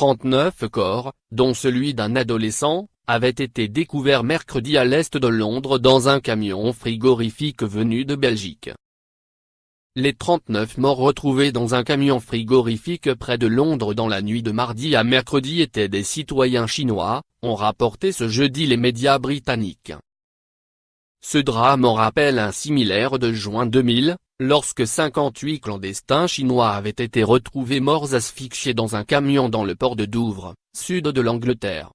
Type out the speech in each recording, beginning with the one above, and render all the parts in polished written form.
39 corps, dont celui d'un adolescent, avaient été découverts mercredi à l'est de Londres dans un camion frigorifique venu de Belgique. Les 39 morts retrouvés dans un camion frigorifique près de Londres dans la nuit de mardi à mercredi étaient des citoyens chinois, ont rapporté ce jeudi les médias britanniques. Ce drame en rappelle un similaire de juin 2000, lorsque 58 clandestins chinois avaient été retrouvés morts asphyxiés dans un camion dans le port de Douvres, sud de l'Angleterre.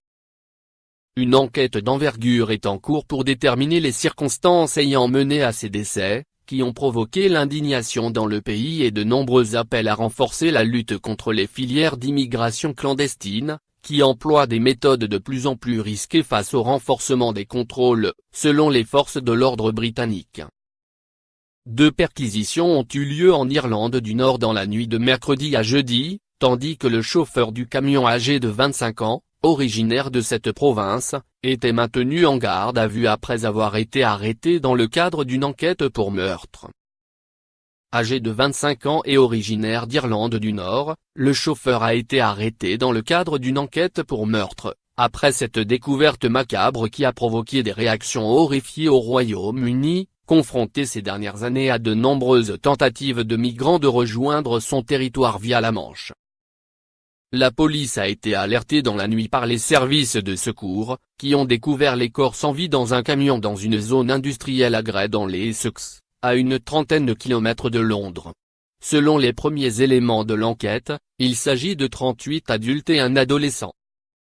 Une enquête d'envergure est en cours pour déterminer les circonstances ayant mené à ces décès, qui ont provoqué l'indignation dans le pays et de nombreux appels à renforcer la lutte contre les filières d'immigration clandestine, qui emploient des méthodes de plus en plus risquées face au renforcement des contrôles, selon les forces de l'ordre britanniques. 2 perquisitions ont eu lieu en Irlande du Nord dans la nuit de mercredi à jeudi, tandis que le chauffeur du camion âgé de 25 ans, originaire de cette province, était maintenu en garde à vue après avoir été arrêté dans le cadre d'une enquête pour meurtre. Âgé de 25 ans et originaire d'Irlande du Nord, le chauffeur a été arrêté dans le cadre d'une enquête pour meurtre, après cette découverte macabre qui a provoqué des réactions horrifiées au Royaume-Uni, confronté ces dernières années à de nombreuses tentatives de migrants de rejoindre son territoire via la Manche. La police a été alertée dans la nuit par les services de secours, qui ont découvert les corps sans vie dans un camion dans une zone industrielle à Gray dans les Essex, à une trentaine de kilomètres de Londres. Selon les premiers éléments de l'enquête, il s'agit de 38 adultes et un adolescent.